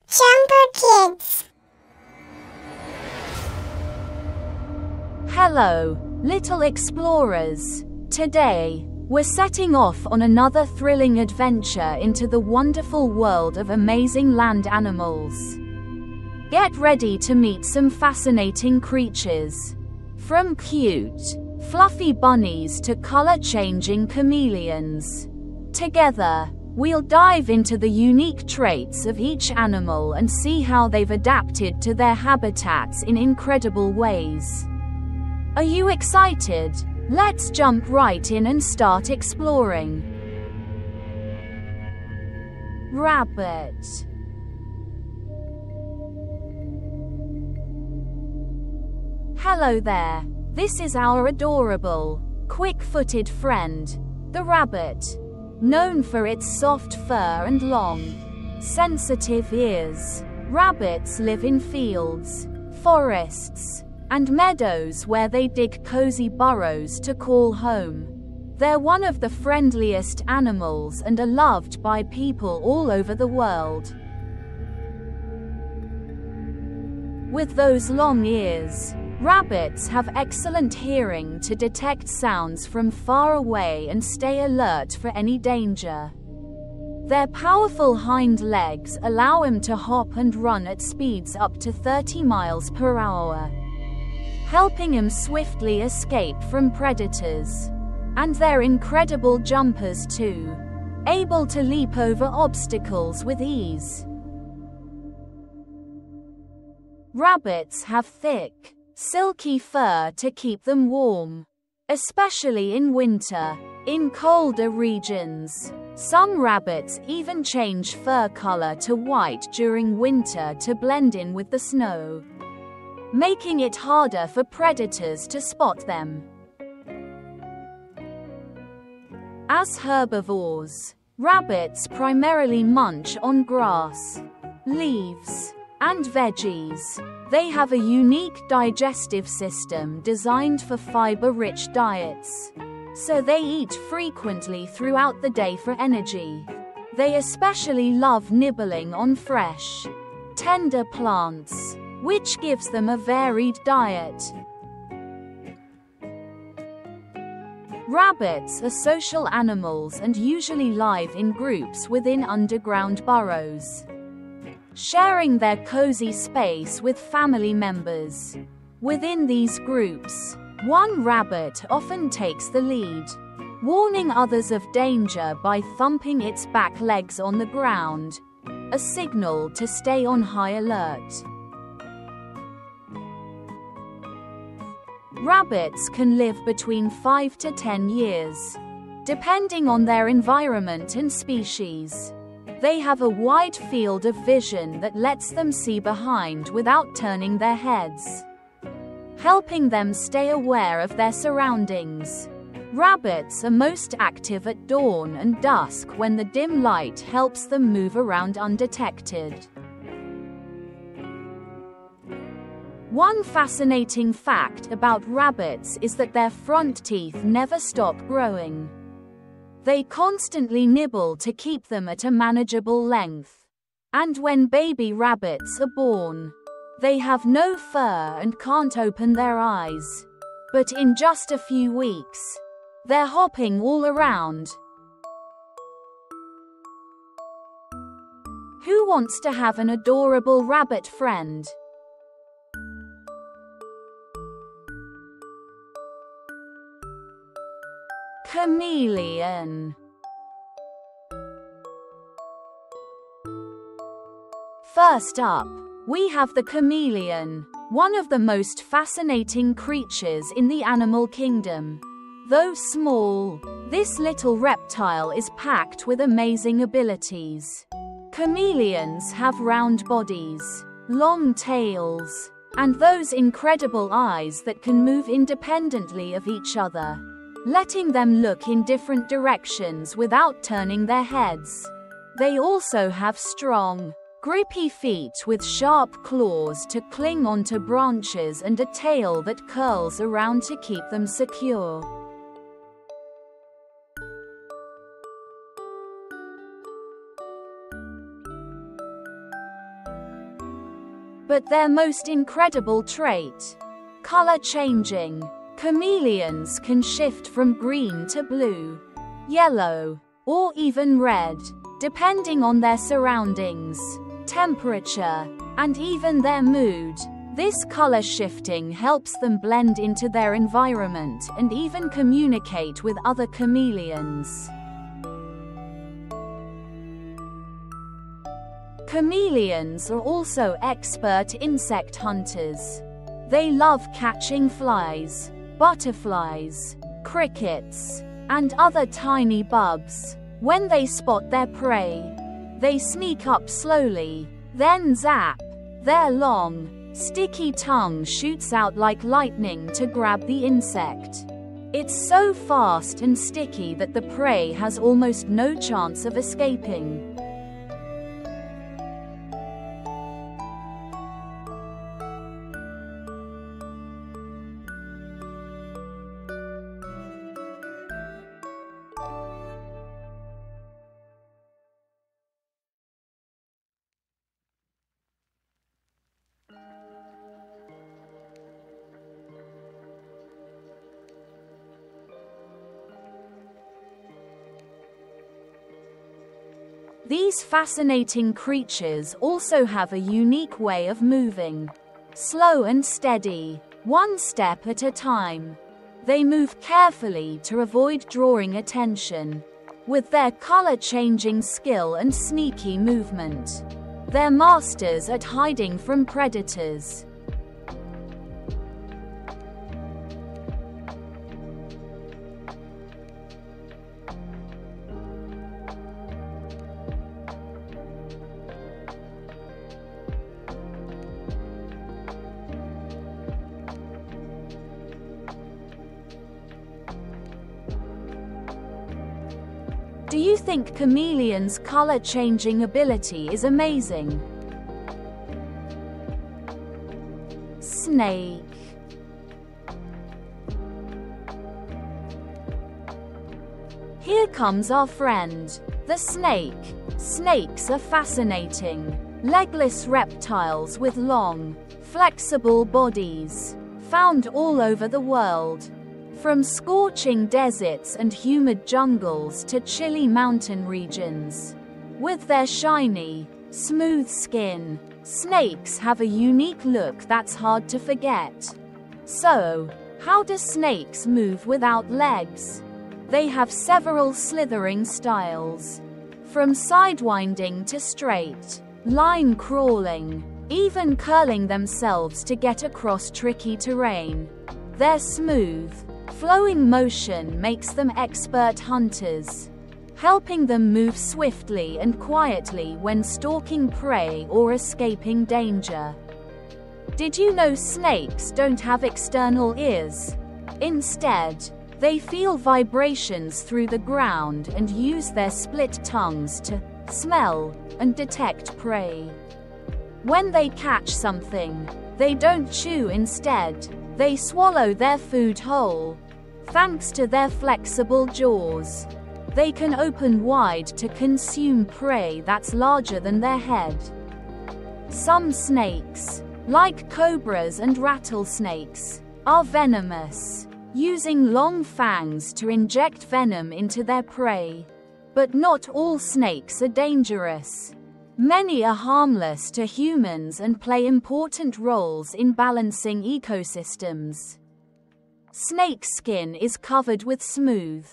Jumper Kids. Hello, little explorers. Today, we're setting off on another thrilling adventure into the wonderful world of amazing land animals. Get ready to meet some fascinating creatures. From cute, fluffy bunnies to color-changing chameleons. Together, we'll dive into the unique traits of each animal and see how they've adapted to their habitats in incredible ways. Are you excited? Let's jump right in and start exploring. Rabbit. Hello there. This is our adorable, quick-footed friend, the rabbit. Known for its soft fur and long, sensitive ears, rabbits live in fields, forests, and meadows where they dig cozy burrows to call home. They're one of the friendliest animals and are loved by people all over the world. With those long ears, rabbits have excellent hearing to detect sounds from far away and stay alert for any danger. Their powerful hind legs allow them to hop and run at speeds up to 30 miles per hour, helping them swiftly escape from predators. And they're incredible jumpers too, able to leap over obstacles with ease. Rabbits have thick, silky fur to keep them warm, especially in winter. In colder regions, some rabbits even change fur color to white during winter to blend in with the snow, making it harder for predators to spot them. As herbivores, rabbits primarily munch on grass, leaves, and veggies. They have a unique digestive system designed for fiber-rich diets, so they eat frequently throughout the day for energy. They especially love nibbling on fresh, tender plants, which gives them a varied diet. Rabbits are social animals and usually live in groups within underground burrows, sharing their cozy space with family members. Within these groups, one rabbit often takes the lead, warning others of danger by thumping its back legs on the ground, a signal to stay on high alert. Rabbits can live between 5 to 10 years, depending on their environment and species. They have a wide field of vision that lets them see behind without turning their heads, helping them stay aware of their surroundings. Rabbits are most active at dawn and dusk when the dim light helps them move around undetected. One fascinating fact about rabbits is that their front teeth never stop growing. They constantly nibble to keep them at a manageable length. And when baby rabbits are born, they have no fur and can't open their eyes. But in just a few weeks, they're hopping all around. Who wants to have an adorable rabbit friend? Chameleon. First up, we have the chameleon, one of the most fascinating creatures in the animal kingdom. Though small, this little reptile is packed with amazing abilities. Chameleons have round bodies, long tails, and those incredible eyes that can move independently of each other, letting them look in different directions without turning their heads. They also have strong, grippy feet with sharp claws to cling onto branches and a tail that curls around to keep them secure. But their most incredible trait: color changing. Chameleons can shift from green to blue, yellow, or even red, depending on their surroundings, temperature, and even their mood. This color shifting helps them blend into their environment and even communicate with other chameleons. Chameleons are also expert insect hunters. They love catching flies, butterflies, crickets, and other tiny bugs. When they spot their prey, they sneak up slowly, then zap. Their long, sticky tongue shoots out like lightning to grab the insect. It's so fast and sticky that the prey has almost no chance of escaping. These fascinating creatures also have a unique way of moving. Slow and steady, one step at a time. They move carefully to avoid drawing attention. With their color-changing skill and sneaky movement, they're masters at hiding from predators. Do you think chameleons' color-changing ability is amazing? Snake. Here comes our friend, the snake. Snakes are fascinating. Legless reptiles with long, flexible bodies, found all over the world. From scorching deserts and humid jungles to chilly mountain regions. With their shiny, smooth skin, snakes have a unique look that's hard to forget. So, how do snakes move without legs? They have several slithering styles. From sidewinding to straight, line crawling, even curling themselves to get across tricky terrain. Their smooth, flowing motion makes them expert hunters, helping them move swiftly and quietly when stalking prey or escaping danger. Did you know snakes don't have external ears? Instead, they feel vibrations through the ground and use their split tongues to smell and detect prey. When they catch something, they don't chew instead, they swallow their food whole. Thanks to their flexible jaws, they can open wide to consume prey that's larger than their head. Some snakes, like cobras and rattlesnakes, are venomous, using long fangs to inject venom into their prey. But not all snakes are dangerous. Many are harmless to humans and play important roles in balancing ecosystems. Snake skin is covered with smooth,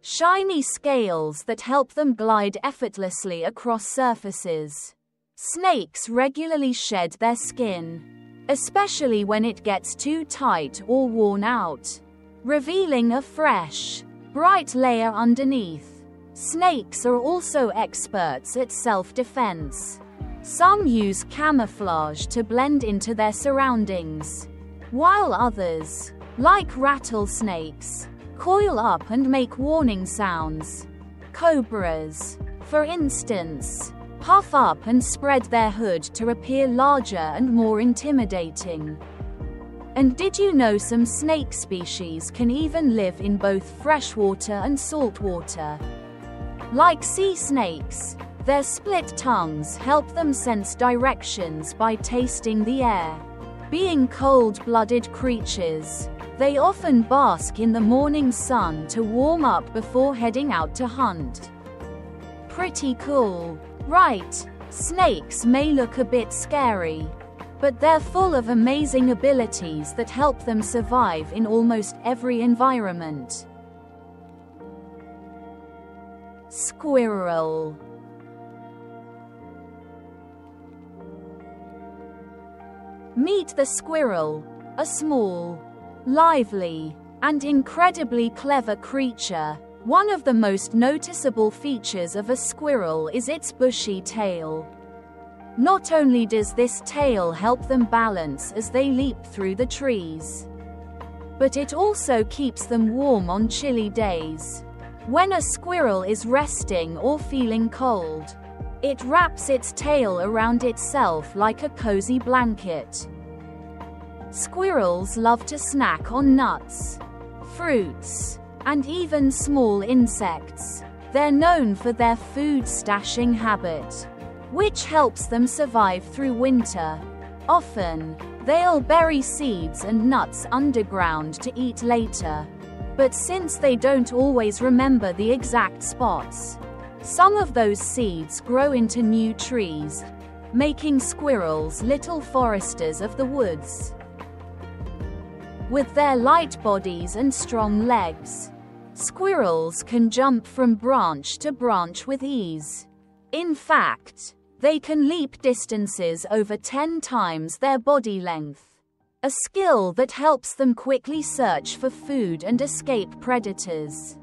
shiny scales that help them glide effortlessly across surfaces. Snakes regularly shed their skin, especially when it gets too tight or worn out, revealing a fresh, bright layer underneath. Snakes are also experts at self-defense. Some use camouflage to blend into their surroundings, while others, like rattlesnakes, coil up and make warning sounds. Cobras, for instance, puff up and spread their hood to appear larger and more intimidating. And did you know some snake species can even live in both freshwater and saltwater? Like sea snakes, Their split tongues help them sense directions by tasting the air. Being cold-blooded creatures, they often bask in the morning sun to warm up before heading out to hunt. Pretty cool, right? Snakes may look a bit scary, but they're full of amazing abilities that help them survive in almost every environment. Squirrel. Meet the squirrel, a small, lively, and incredibly clever creature. One of the most noticeable features of a squirrel is its bushy tail. Not only does this tail help them balance as they leap through the trees, but it also keeps them warm on chilly days. When a squirrel is resting or feeling cold, it wraps its tail around itself like a cozy blanket. Squirrels love to snack on nuts, fruits, and even small insects. They're known for their food stashing habit, which helps them survive through winter. Often, they'll bury seeds and nuts underground to eat later. But since they don't always remember the exact spots, some of those seeds grow into new trees, making squirrels little foresters of the woods. With their light bodies and strong legs, squirrels can jump from branch to branch with ease. In fact, they can leap distances over 10 times their body length, a skill that helps them quickly search for food and escape predators.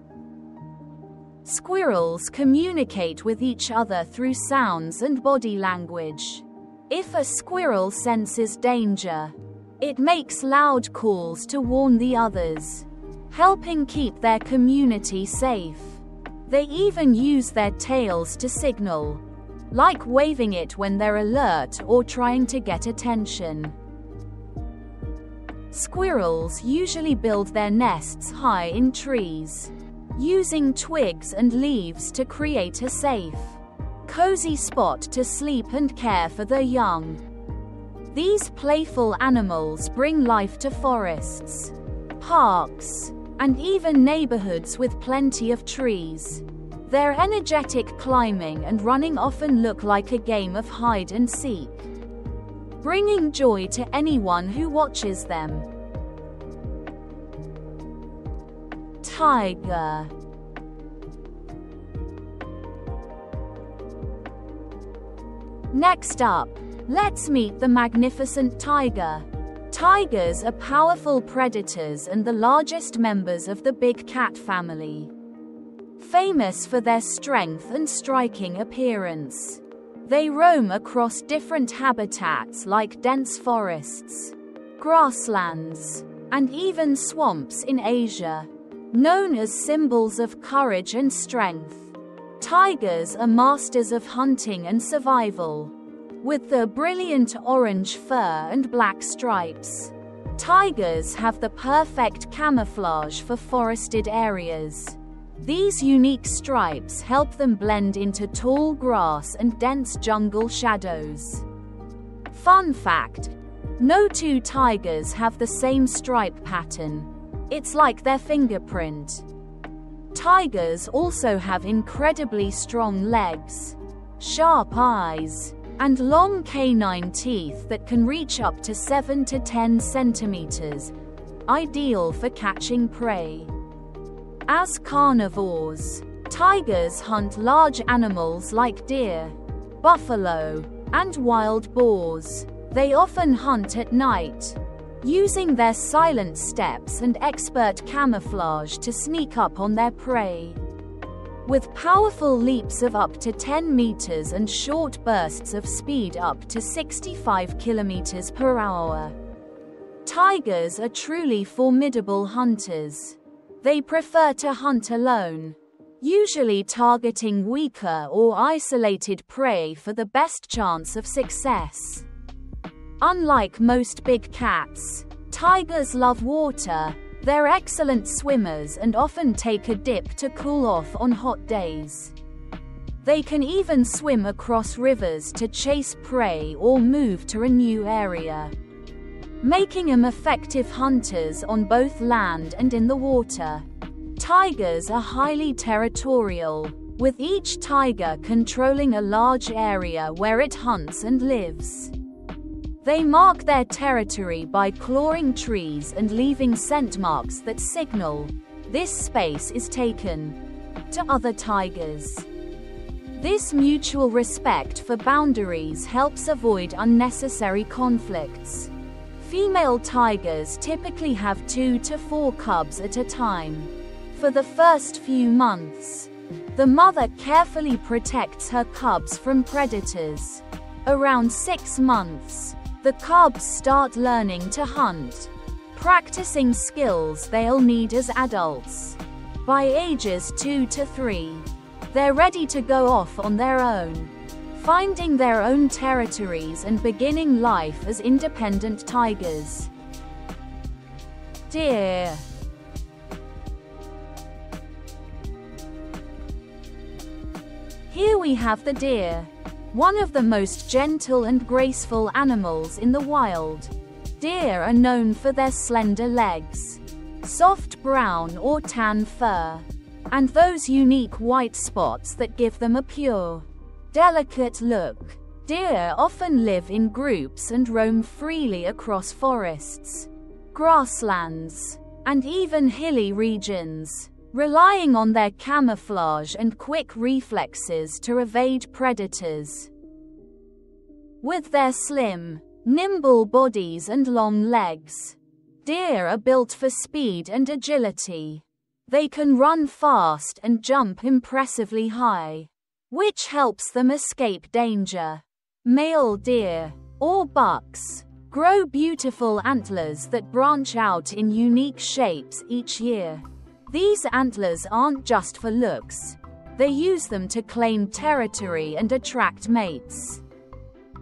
Squirrels communicate with each other through sounds and body language. If a squirrel senses danger, it makes loud calls to warn the others, helping keep their community safe. They even use their tails to signal, like waving it when they're alert or trying to get attention. Squirrels usually build their nests high in trees, using twigs and leaves to create a safe, cozy spot to sleep and care for their young. These playful animals bring life to forests, parks, and even neighborhoods with plenty of trees. Their energetic climbing and running often look like a game of hide and seek, bringing joy to anyone who watches them. Tiger. Next up, let's meet the magnificent tiger. Tigers are powerful predators and the largest members of the big cat family. Famous for their strength and striking appearance, they roam across different habitats like dense forests, grasslands, and even swamps in Asia. Known as symbols of courage and strength, tigers are masters of hunting and survival. With their brilliant orange fur and black stripes, tigers have the perfect camouflage for forested areas. These unique stripes help them blend into tall grass and dense jungle shadows. Fun fact: no two tigers have the same stripe pattern. It's like their fingerprint. Tigers also have incredibly strong legs, sharp eyes, and long canine teeth that can reach up to 7 to 10 centimeters, ideal for catching prey. As carnivores, tigers hunt large animals like deer, buffalo, and wild boars. They often hunt at night, using their silent steps and expert camouflage to sneak up on their prey. With powerful leaps of up to 10 meters and short bursts of speed up to 65 kilometers per hour, tigers are truly formidable hunters. They prefer to hunt alone, usually targeting weaker or isolated prey for the best chance of success. Unlike most big cats, tigers love water. They're excellent swimmers and often take a dip to cool off on hot days. They can even swim across rivers to chase prey or move to a new area, making them effective hunters on both land and in the water. Tigers are highly territorial, with each tiger controlling a large area where it hunts and lives. They mark their territory by clawing trees and leaving scent marks that signal this space is taken to other tigers. This mutual respect for boundaries helps avoid unnecessary conflicts. Female tigers typically have 2 to 4 cubs at a time. For the first few months, the mother carefully protects her cubs from predators. Around 6 months, the cubs start learning to hunt, practicing skills they'll need as adults. By ages 2 to 3, they're ready to go off on their own, finding their own territories and beginning life as independent tigers. Deer. Here we have the deer, one of the most gentle and graceful animals in the wild. Deer are known for their slender legs, soft brown or tan fur, and those unique white spots that give them a pure, delicate look. Deer often live in groups and roam freely across forests, grasslands, and even hilly regions, relying on their camouflage and quick reflexes to evade predators. With their slim, nimble bodies and long legs, deer are built for speed and agility. They can run fast and jump impressively high, which helps them escape danger. Male deer, or bucks, grow beautiful antlers that branch out in unique shapes each year. These antlers aren't just for looks. They use them to claim territory and attract mates.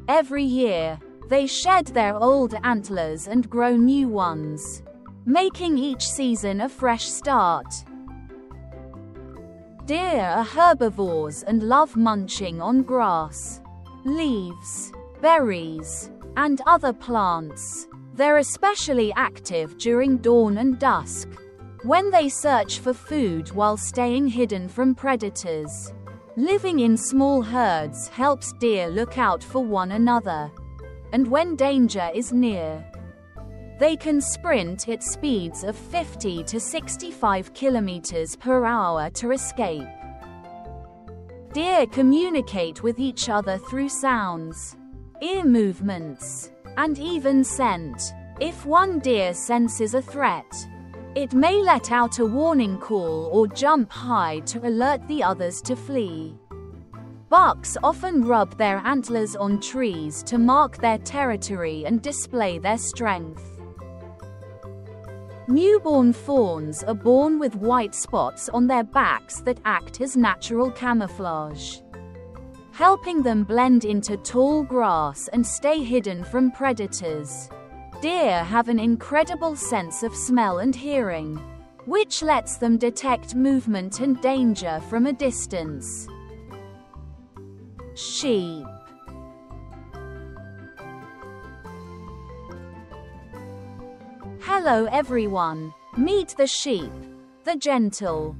Every year, they shed their old antlers and grow new ones, making each season a fresh start. Deer are herbivores and love munching on grass, leaves, berries, and other plants. They're especially active during dawn and dusk, when they search for food while staying hidden from predators. Living in small herds helps deer look out for one another, and when danger is near, they can sprint at speeds of 50 to 65 kilometers per hour to escape. Deer communicate with each other through sounds, ear movements, and even scent. If one deer senses a threat, it may let out a warning call or jump high to alert the others to flee. Bucks often rub their antlers on trees to mark their territory and display their strength. Newborn fawns are born with white spots on their backs that act as natural camouflage, helping them blend into tall grass and stay hidden from predators. Deer have an incredible sense of smell and hearing, which lets them detect movement and danger from a distance. Sheep. Hello everyone. Meet the sheep, the gentle,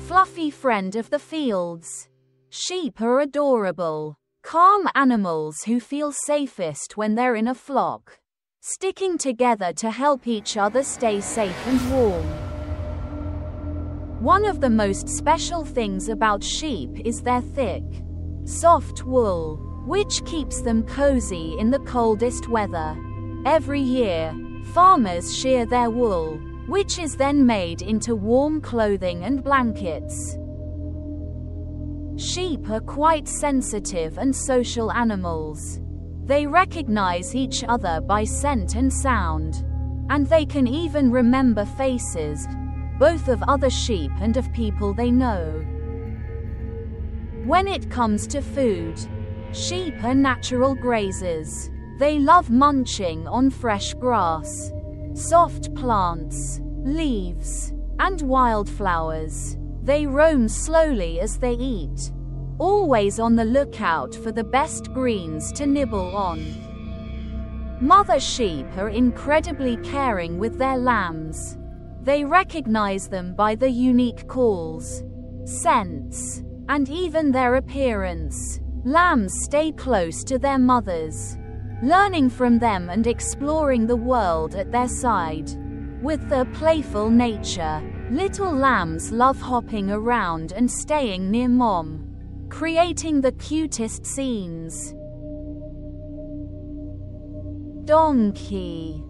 fluffy friend of the fields. Sheep are adorable, calm animals who feel safest when they're in a flock, sticking together to help each other stay safe and warm. One of the most special things about sheep is their thick, soft wool, which keeps them cozy in the coldest weather. Every year, farmers shear their wool, which is then made into warm clothing and blankets. Sheep are quite sensitive and social animals. They recognize each other by scent and sound, and they can even remember faces, both of other sheep and of people they know. When it comes to food, sheep are natural grazers. They love munching on fresh grass, soft plants, leaves, and wildflowers. They roam slowly as they eat, always on the lookout for the best greens to nibble on. Mother sheep are incredibly caring with their lambs. They recognize them by the unique calls, scents, and even their appearance. Lambs stay close to their mothers, learning from them and exploring the world at their side. With their playful nature, little lambs love hopping around and staying near mom, creating the cutest scenes. Donkey.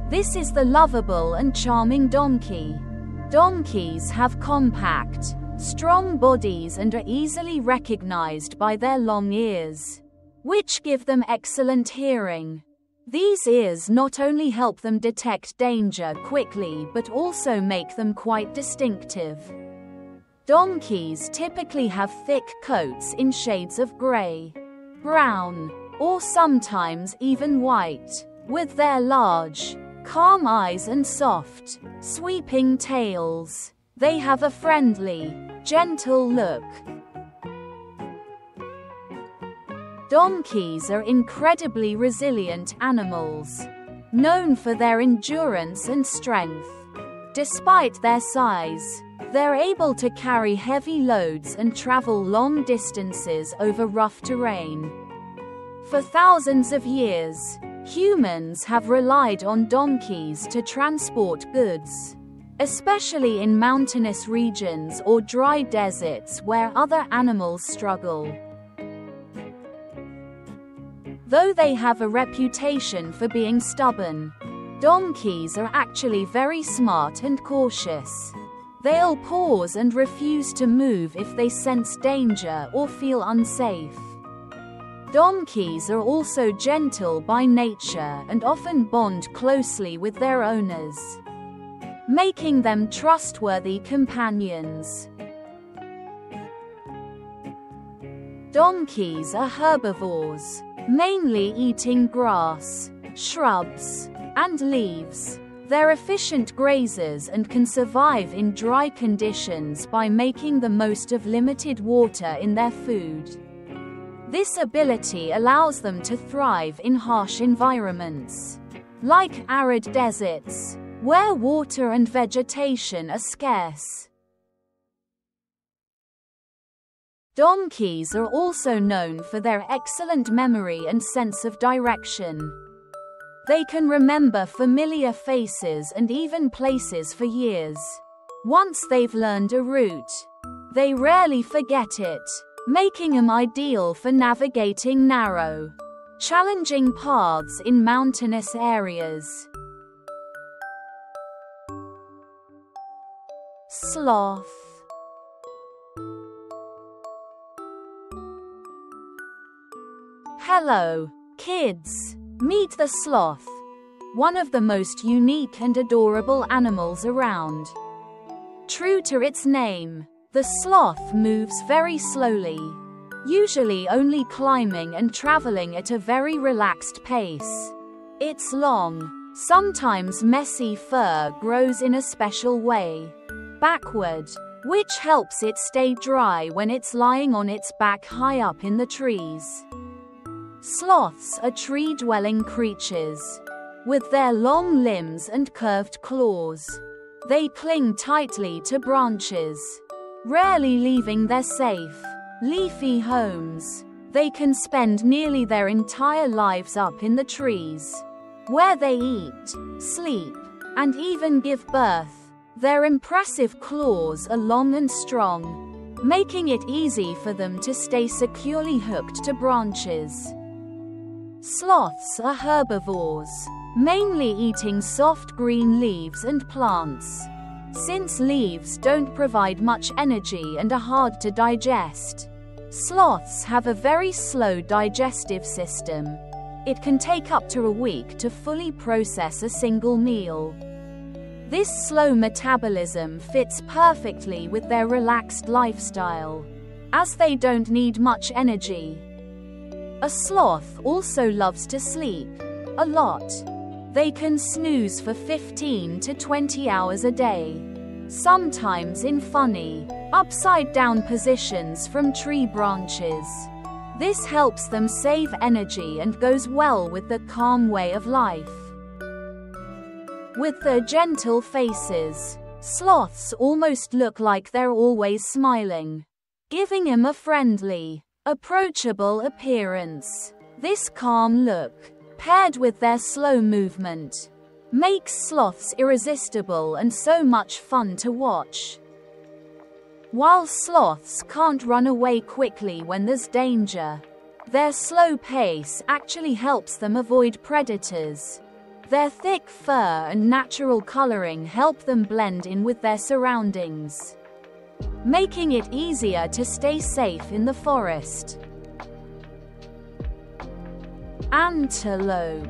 This is the lovable and charming donkey. Donkeys have compact, strong bodies and are easily recognized by their long ears, which give them excellent hearing. These ears not only help them detect danger quickly but also make them quite distinctive. Donkeys typically have thick coats in shades of gray, brown, or sometimes even white. With their large, calm eyes and soft, sweeping tails, they have a friendly, gentle look. Donkeys are incredibly resilient animals, known for their endurance and strength. Despite their size, they're able to carry heavy loads and travel long distances over rough terrain. For thousands of years, humans have relied on donkeys to transport goods, especially in mountainous regions or dry deserts where other animals struggle. Though they have a reputation for being stubborn, donkeys are actually very smart and cautious. They'll pause and refuse to move if they sense danger or feel unsafe. Donkeys are also gentle by nature and often bond closely with their owners, making them trustworthy companions. Donkeys are herbivores, mainly eating grass, shrubs, and leaves. They're efficient grazers and can survive in dry conditions by making the most of limited water in their food. This ability allows them to thrive in harsh environments, like arid deserts, where water and vegetation are scarce. Donkeys are also known for their excellent memory and sense of direction. They can remember familiar faces and even places for years. Once they've learned a route, they rarely forget it, making them ideal for navigating narrow, challenging paths in mountainous areas. Sloth. Hello, kids. Meet the sloth, one of the most unique and adorable animals around. True to its name, the sloth moves very slowly, usually only climbing and traveling at a very relaxed pace. Its long, sometimes messy fur grows in a special way, backward, which helps it stay dry when it's lying on its back high up in the trees. Sloths are tree-dwelling creatures. With their long limbs and curved claws, they cling tightly to branches, rarely leaving their safe, leafy homes. They can spend nearly their entire lives up in the trees, where they eat, sleep, and even give birth. Their impressive claws are long and strong, making it easy for them to stay securely hooked to branches. Sloths are herbivores, mainly eating soft green leaves and plants. Since leaves don't provide much energy and are hard to digest, sloths have a very slow digestive system. It can take up to a week to fully process a single meal. This slow metabolism fits perfectly with their relaxed lifestyle, as they don't need much energy. A sloth also loves to sleep a lot. They can snooze for 15 to 20 hours a day, sometimes in funny, upside-down positions from tree branches. This helps them save energy and goes well with the calm way of life. With their gentle faces, sloths almost look like they're always smiling, giving him a friendly, approachable appearance. This calm look, paired with their slow movement, makes sloths irresistible and so much fun to watch. While sloths can't run away quickly when there's danger, their slow pace actually helps them avoid predators. Their thick fur and natural coloring help them blend in with their surroundings, making it easier to stay safe in the forest. Antelope.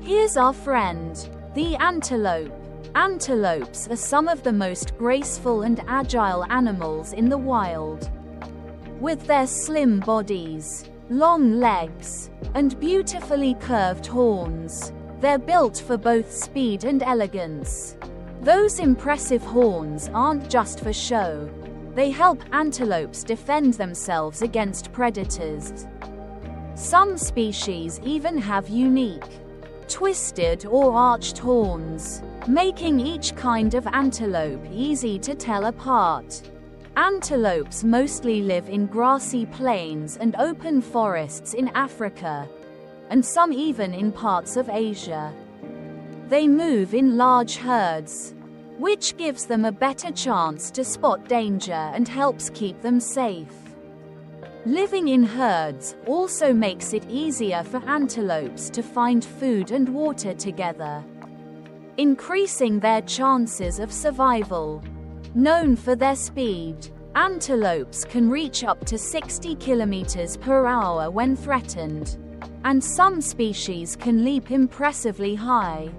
Here's our friend, the antelope. Antelopes are some of the most graceful and agile animals in the wild. With their slim bodies, long legs, and beautifully curved horns, they're built for both speed and elegance. Those impressive horns aren't just for show. They help antelopes defend themselves against predators. Some species even have unique, twisted or arched horns, making each kind of antelope easy to tell apart. Antelopes mostly live in grassy plains and open forests in Africa, and some even in parts of Asia. They move in large herds, which gives them a better chance to spot danger and helps keep them safe. Living in herds also makes it easier for antelopes to find food and water together, increasing their chances of survival. Known for their speed, antelopes can reach up to 60 kilometers per hour when threatened, and some species can leap impressively high,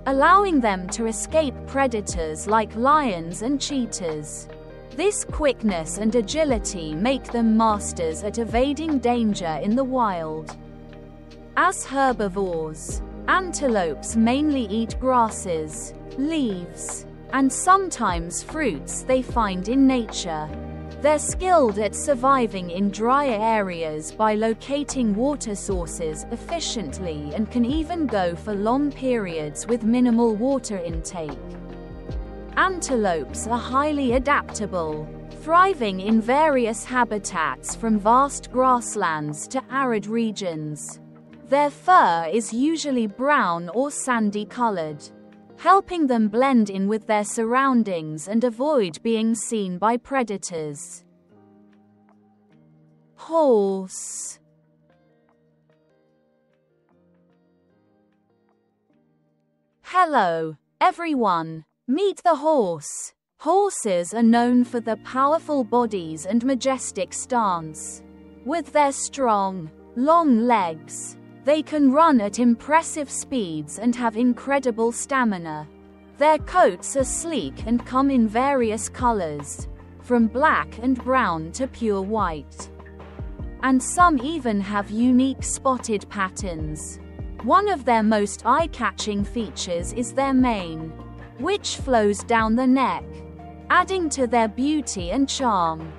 allowing them to escape predators like lions and cheetahs. This quickness and agility make them masters at evading danger in the wild. As herbivores, antelopes mainly eat grasses, leaves, and sometimes fruits they find in nature. They're skilled at surviving in dry areas by locating water sources efficiently and can even go for long periods with minimal water intake. Antelopes are highly adaptable, thriving in various habitats from vast grasslands to arid regions. Their fur is usually brown or sandy colored, helping them blend in with their surroundings and avoid being seen by predators. Horse. Hello, everyone. Meet the horse. Horses are known for their powerful bodies and majestic stance. With their strong, long legs, they can run at impressive speeds and have incredible stamina. Their coats are sleek and come in various colors, from black and brown to pure white. And some even have unique spotted patterns. One of their most eye-catching features is their mane, which flows down the neck, adding to their beauty and charm.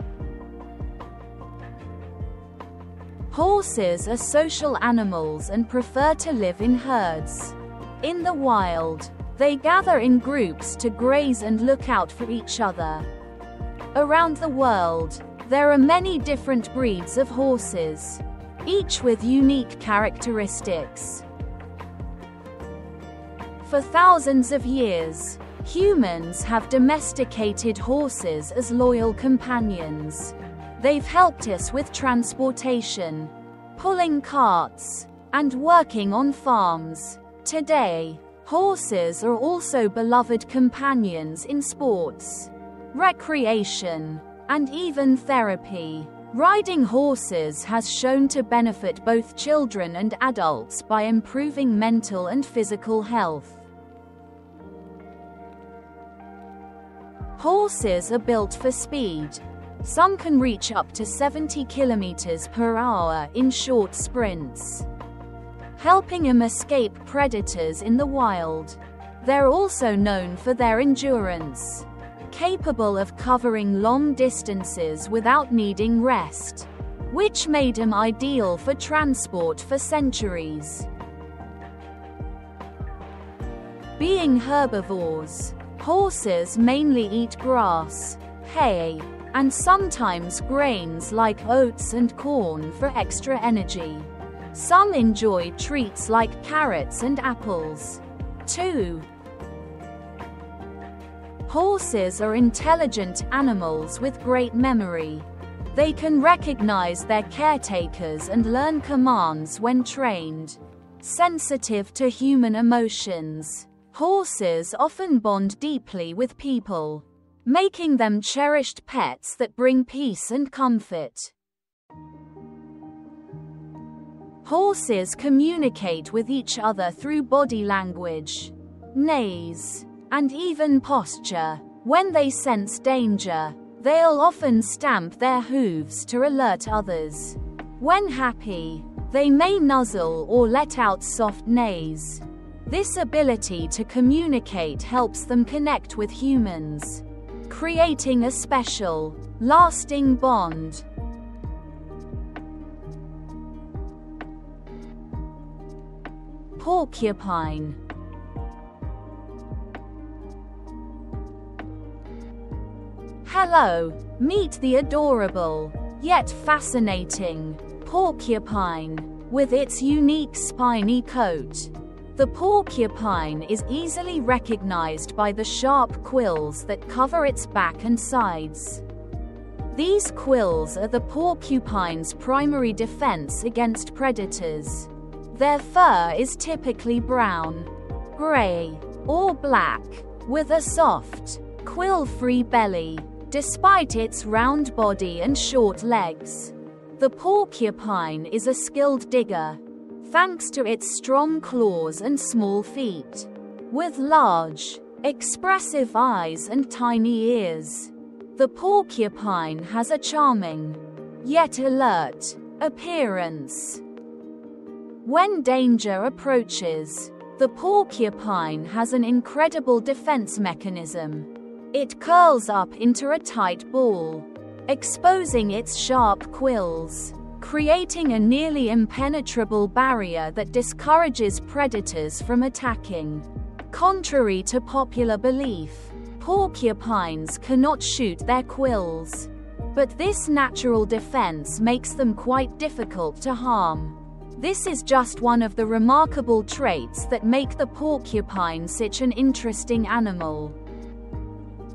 Horses are social animals and prefer to live in herds. In the wild, they gather in groups to graze and look out for each other. Around the world, there are many different breeds of horses, each with unique characteristics. For thousands of years, humans have domesticated horses as loyal companions. They've helped us with transportation, pulling carts, and working on farms. Today, horses are also beloved companions in sports, recreation, and even therapy. Riding horses has shown to benefit both children and adults by improving mental and physical health. Horses are built for speed. Some can reach up to 70 kilometers per hour in short sprints, helping them escape predators in the wild. They're also known for their endurance, capable of covering long distances without needing rest, which made them ideal for transport for centuries. Being herbivores, horses mainly eat grass, hay, and sometimes grains like oats and corn for extra energy. Some enjoy treats like carrots and apples, too. Horses are intelligent animals with great memory. They can recognize their caretakers and learn commands when trained. Sensitive to human emotions, horses often bond deeply with people, making them cherished pets that bring peace and comfort. Horses communicate with each other through body language, neighs, and even posture. When they sense danger, they'll often stamp their hooves to alert others. When happy, they may nuzzle or let out soft neighs. This ability to communicate helps them connect with humans, creating a special, lasting bond. Porcupine. Hello, meet the adorable, yet fascinating, porcupine, with its unique spiny coat. The porcupine is easily recognized by the sharp quills that cover its back and sides. These quills are the porcupine's primary defense against predators. Their fur is typically brown, gray, or black, with a soft, quill-free belly. Despite its round body and short legs, the porcupine is a skilled digger, thanks to its strong claws and small feet. With large, expressive eyes and tiny ears, the porcupine has a charming, yet alert, appearance. When danger approaches, the porcupine has an incredible defense mechanism. It curls up into a tight ball, exposing its sharp quills, creating a nearly impenetrable barrier that discourages predators from attacking. Contrary to popular belief, porcupines cannot shoot their quills, but this natural defense makes them quite difficult to harm. This is just one of the remarkable traits that make the porcupine such an interesting animal.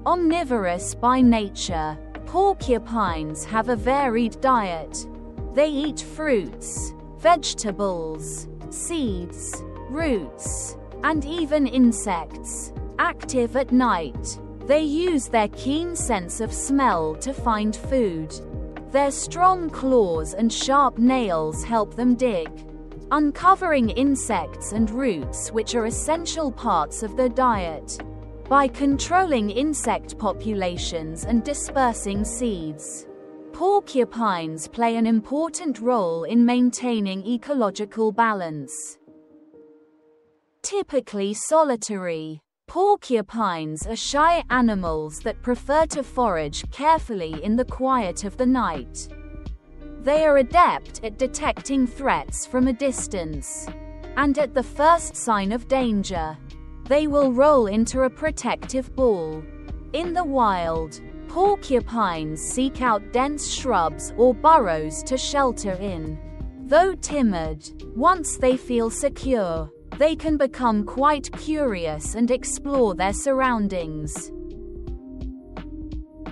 Omnivorous by nature, porcupines have a varied diet. They eat fruits, vegetables, seeds, roots, and even insects. Active at night, they use their keen sense of smell to find food. Their strong claws and sharp nails help them dig, uncovering insects and roots which are essential parts of their diet. By controlling insect populations and dispersing seeds, porcupines play an important role in maintaining ecological balance. Typically solitary, porcupines are shy animals that prefer to forage carefully in the quiet of the night. They are adept at detecting threats from a distance, and at the first sign of danger, they will roll into a protective ball. In the wild, porcupines seek out dense shrubs or burrows to shelter in. Though timid, once they feel secure, they can become quite curious and explore their surroundings.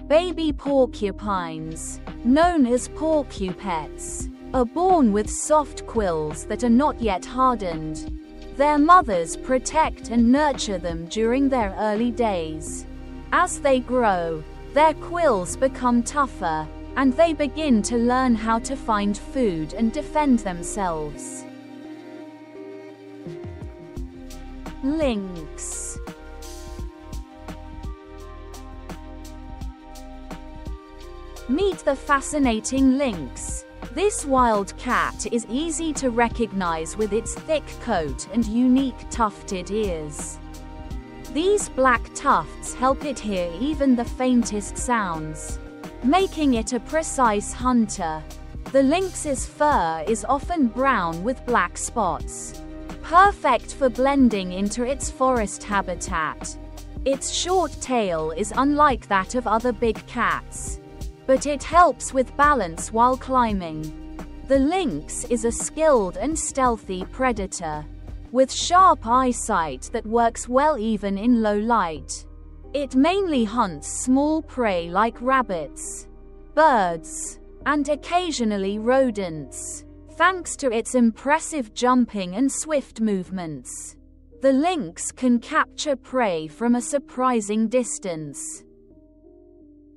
Baby porcupines, known as porcupets, are born with soft quills that are not yet hardened. Their mothers protect and nurture them during their early days. As they grow, their quills become tougher, and they begin to learn how to find food and defend themselves. Lynx. Meet the fascinating lynx. This wild cat is easy to recognize with its thick coat and unique tufted ears. These black tufts help it hear even the faintest sounds, making it a precise hunter. The lynx's fur is often brown with black spots, perfect for blending into its forest habitat. Its short tail is unlike that of other big cats, but it helps with balance while climbing. The lynx is a skilled and stealthy predator, with sharp eyesight that works well even in low light. It mainly hunts small prey like rabbits, birds, and occasionally rodents. Thanks to its impressive jumping and swift movements, the lynx can capture prey from a surprising distance.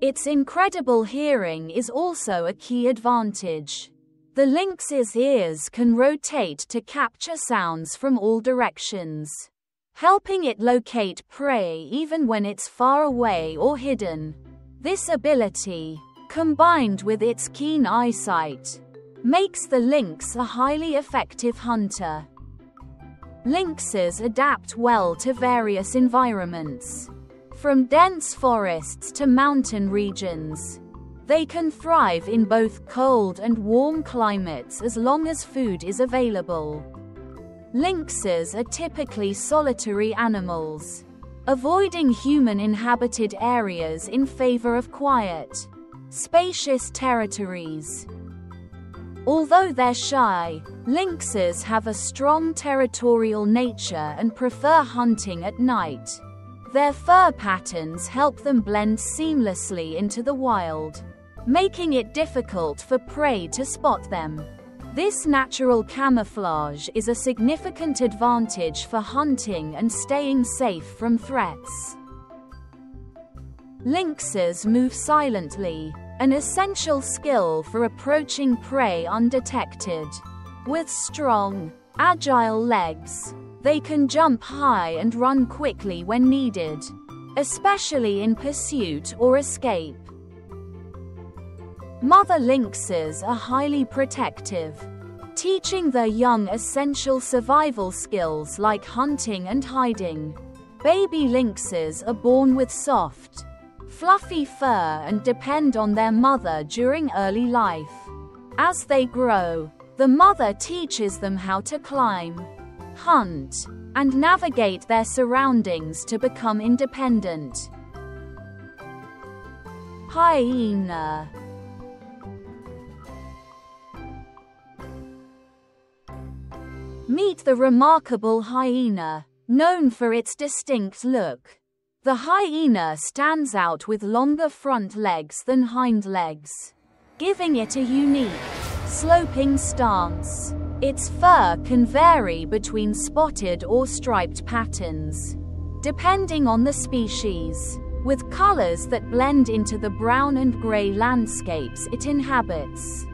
Its incredible hearing is also a key advantage. The lynx's ears can rotate to capture sounds from all directions, helping it locate prey even when it's far away or hidden. This ability, combined with its keen eyesight, makes the lynx a highly effective hunter. Lynxes adapt well to various environments. From dense forests to mountain regions, they can thrive in both cold and warm climates as long as food is available. Lynxes are typically solitary animals, avoiding human-inhabited areas in favor of quiet, spacious territories. Although they're shy, lynxes have a strong territorial nature and prefer hunting at night. Their fur patterns help them blend seamlessly into the wild, making it difficult for prey to spot them. This natural camouflage is a significant advantage for hunting and staying safe from threats. Lynxes move silently, an essential skill for approaching prey undetected. With strong, agile legs, they can jump high and run quickly when needed, especially in pursuit or escape. Mother lynxes are highly protective, teaching their young essential survival skills like hunting and hiding. Baby lynxes are born with soft, fluffy fur and depend on their mother during early life. As they grow, the mother teaches them how to climb, hunt, and navigate their surroundings to become independent. Hyena. Meet the remarkable hyena, known for its distinct look. The hyena stands out with longer front legs than hind legs, giving it a unique, sloping stance. Its fur can vary between spotted or striped patterns, depending on the species, with colors that blend into the brown and gray landscapes it inhabits.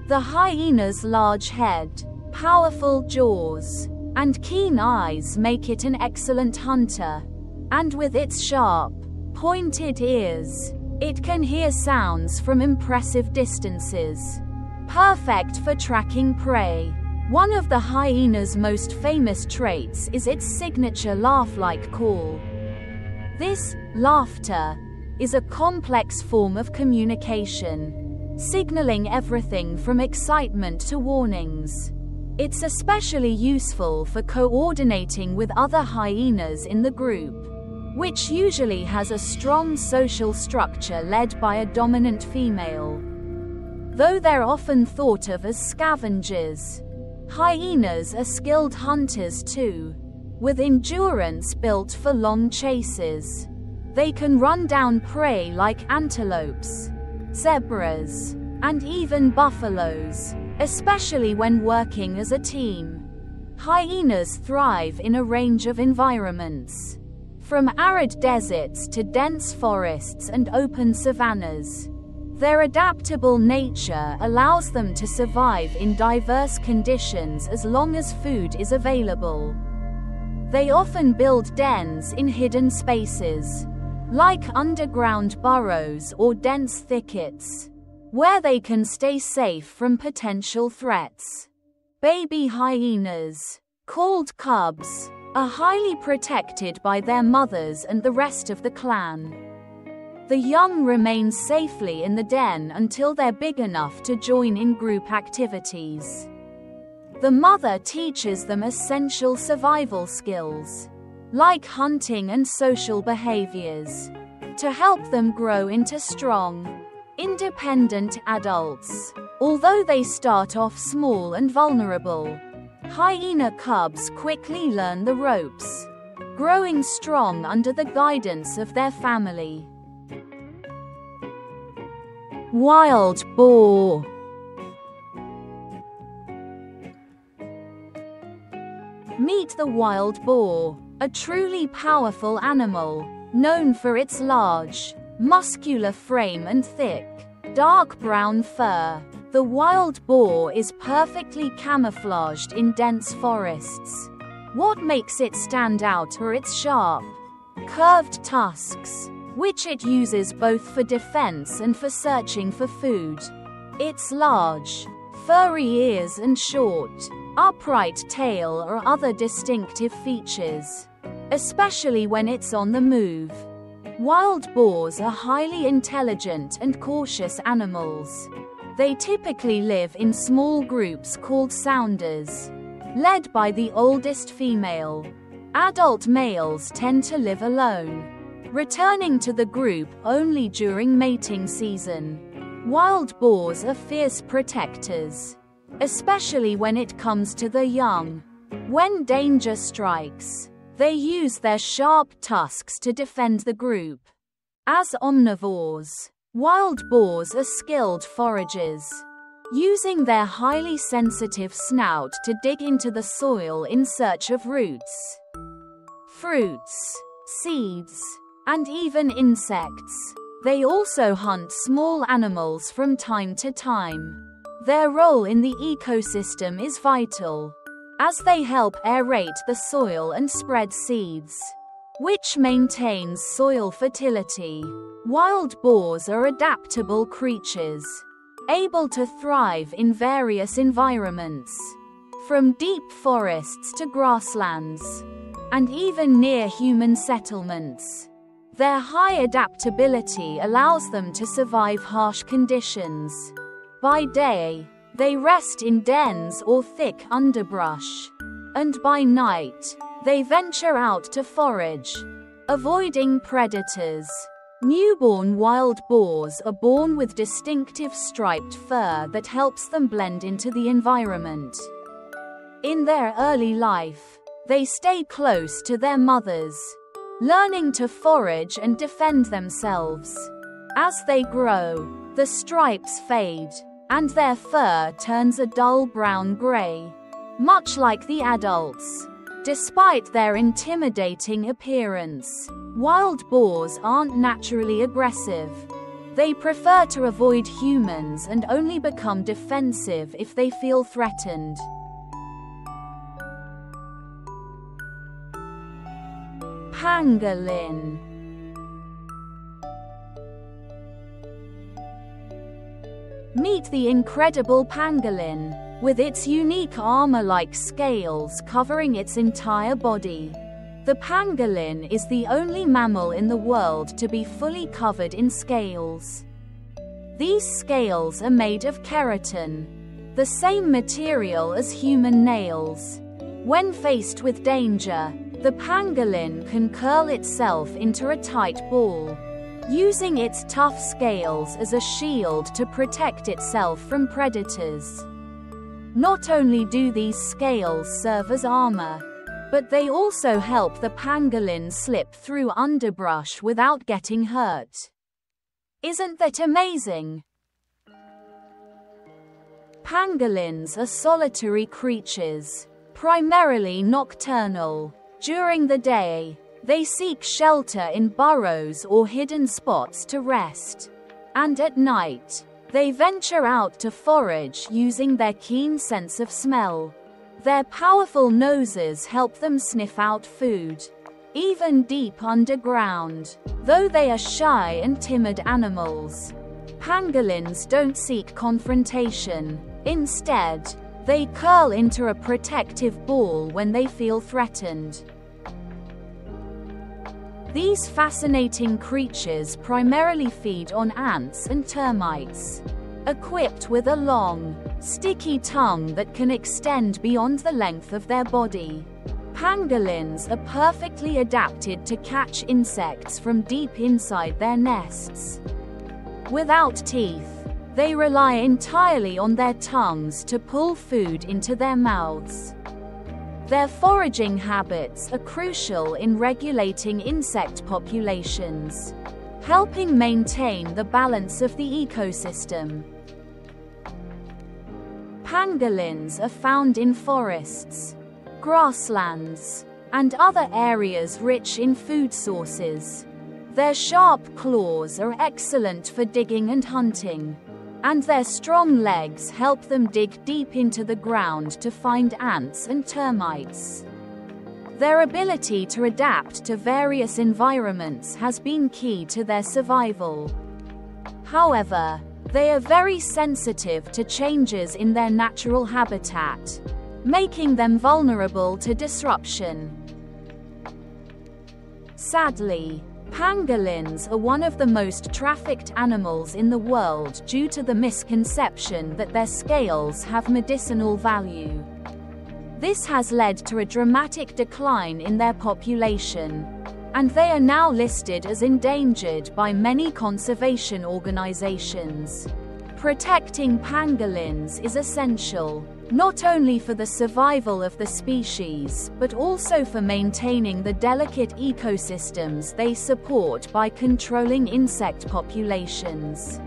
The hyena's large head, powerful jaws, and keen eyes make it an excellent hunter. And with its sharp, pointed ears, it can hear sounds from impressive distances, perfect for tracking prey. One of the hyena's most famous traits is its signature laugh-like call. This laughter is a complex form of communication, signaling everything from excitement to warnings. It's especially useful for coordinating with other hyenas in the group, which usually has a strong social structure led by a dominant female. Though they're often thought of as scavengers, hyenas are skilled hunters too, with endurance built for long chases. They can run down prey like antelopes, zebras, and even buffaloes, especially when working as a team. Hyenas thrive in a range of environments, from arid deserts to dense forests and open savannas. Their adaptable nature allows them to survive in diverse conditions as long as food is available. They often build dens in hidden spaces, like underground burrows or dense thickets, where they can stay safe from potential threats. Baby hyenas, called cubs, are highly protected by their mothers and the rest of the clan. The young remain safely in the den until they're big enough to join in group activities. The mother teaches them essential survival skills, like hunting and social behaviors, to help them grow into strong, independent adults. Although they start off small and vulnerable, hyena cubs quickly learn the ropes, growing strong under the guidance of their family. Wild boar. Meet the wild boar, a truly powerful animal, known for its large, muscular frame and thick, dark brown fur. The wild boar is perfectly camouflaged in dense forests. What makes it stand out are its sharp, curved tusks, which it uses both for defense and for searching for food. Its large, furry ears and short, upright tail are other distinctive features, especially when it's on the move. Wild boars are highly intelligent and cautious animals. They typically live in small groups called sounders, led by the oldest female. Adult males tend to live alone, returning to the group only during mating season. Wild boars are fierce protectors, especially when it comes to the young. When danger strikes, they use their sharp tusks to defend the group. As omnivores, wild boars are skilled foragers, using their highly sensitive snout to dig into the soil in search of roots, fruits, seeds, and even insects. They also hunt small animals from time to time. Their role in the ecosystem is vital, as they help aerate the soil and spread seeds, which maintains soil fertility. Wild boars are adaptable creatures, able to thrive in various environments, from deep forests to grasslands, and even near human settlements. Their high adaptability allows them to survive harsh conditions. By day, they rest in dens or thick underbrush, and by night, they venture out to forage, avoiding predators. Newborn wild boars are born with distinctive striped fur that helps them blend into the environment. In their early life, they stay close to their mothers, learning to forage and defend themselves. As they grow, the stripes fade, and their fur turns a dull brown-gray, much like the adults. Despite their intimidating appearance, wild boars aren't naturally aggressive. They prefer to avoid humans and only become defensive if they feel threatened. Pangolin. Meet the incredible pangolin, with its unique armor-like scales covering its entire body. The pangolin is the only mammal in the world to be fully covered in scales. These scales are made of keratin, the same material as human nails. When faced with danger, the pangolin can curl itself into a tight ball, using its tough scales as a shield to protect itself from predators. Not only do these scales serve as armor, but they also help the pangolin slip through underbrush without getting hurt. Isn't that amazing? Pangolins are solitary creatures, primarily nocturnal. During the day, they seek shelter in burrows or hidden spots to rest. And at night, they venture out to forage using their keen sense of smell. Their powerful noses help them sniff out food, even deep underground. Though they are shy and timid animals, pangolins don't seek confrontation. Instead, they curl into a protective ball when they feel threatened. These fascinating creatures primarily feed on ants and termites. Equipped with a long, sticky tongue that can extend beyond the length of their body, pangolins are perfectly adapted to catch insects from deep inside their nests. Without teeth, they rely entirely on their tongues to pull food into their mouths. Their foraging habits are crucial in regulating insect populations, helping maintain the balance of the ecosystem. Pangolins are found in forests, grasslands, and other areas rich in food sources. Their sharp claws are excellent for digging and hunting, and their strong legs help them dig deep into the ground to find ants and termites. Their ability to adapt to various environments has been key to their survival. However, they are very sensitive to changes in their natural habitat, making them vulnerable to disruption. Sadly, pangolins are one of the most trafficked animals in the world due to the misconception that their scales have medicinal value. This has led to a dramatic decline in their population, and they are now listed as endangered by many conservation organizations. Protecting pangolins is essential, not only for the survival of the species, but also for maintaining the delicate ecosystems they support by controlling insect populations.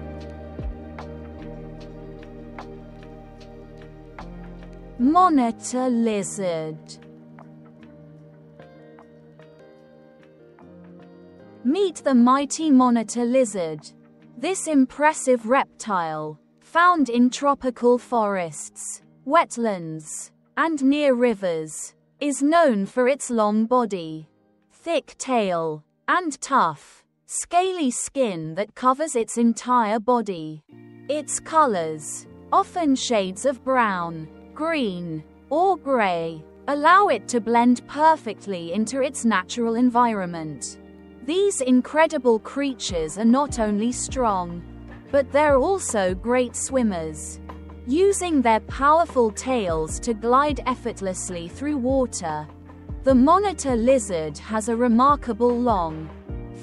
Monitor lizard. Meet the mighty monitor lizard. This impressive reptile, found in tropical forests, wetlands, and near rivers, is known for its long body, thick tail, and tough, scaly skin that covers its entire body. Its colors, often shades of brown, green, or gray, allow it to blend perfectly into its natural environment. These incredible creatures are not only strong, but they're also great swimmers, using their powerful tails to glide effortlessly through water. The monitor lizard has a remarkable long,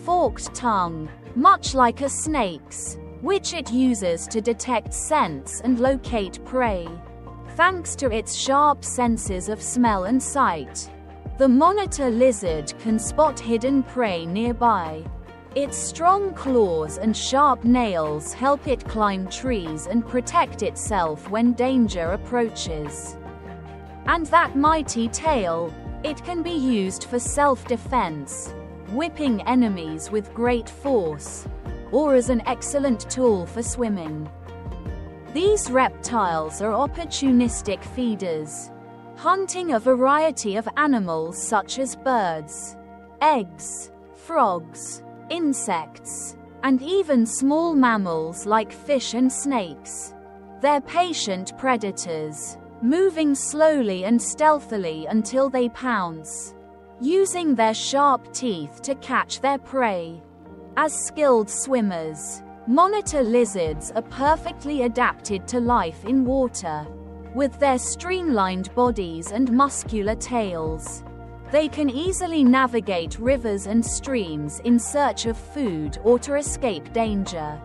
forked tongue, much like a snake's, which it uses to detect scents and locate prey. Thanks to its sharp senses of smell and sight, the monitor lizard can spot hidden prey nearby. Its strong claws and sharp nails help it climb trees and protect itself when danger approaches. And that mighty tail, it can be used for self-defense, whipping enemies with great force, or as an excellent tool for swimming. These reptiles are opportunistic feeders, hunting a variety of animals such as birds, eggs, frogs, insects, and even small mammals like fish and snakes. They're patient predators, moving slowly and stealthily until they pounce, using their sharp teeth to catch their prey. As skilled swimmers, monitor lizards are perfectly adapted to life in water. With their streamlined bodies and muscular tails, they can easily navigate rivers and streams in search of food or to escape danger.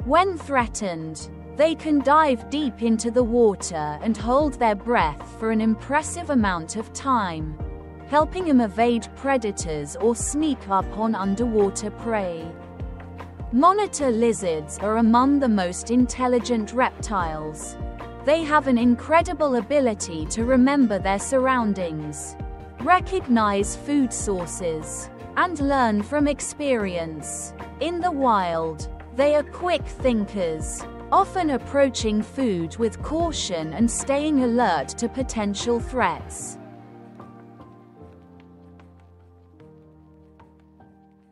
When threatened, they can dive deep into the water and hold their breath for an impressive amount of time, helping them evade predators or sneak up on underwater prey. Monitor lizards are among the most intelligent reptiles. They have an incredible ability to remember their surroundings, recognize food sources, and learn from experience. In the wild, they are quick thinkers, often approaching food with caution and staying alert to potential threats.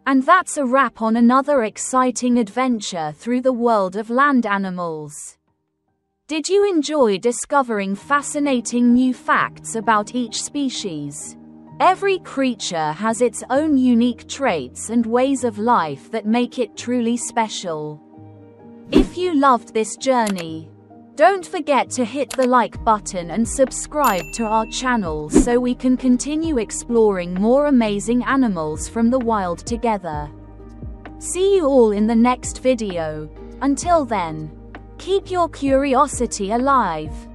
And that's a wrap on another exciting adventure through the world of land animals. Did you enjoy discovering fascinating new facts about each species? Every creature has its own unique traits and ways of life that make it truly special. If you loved this journey, don't forget to hit the like button and subscribe to our channel so we can continue exploring more amazing animals from the wild together. See you all in the next video. Until then, keep your curiosity alive.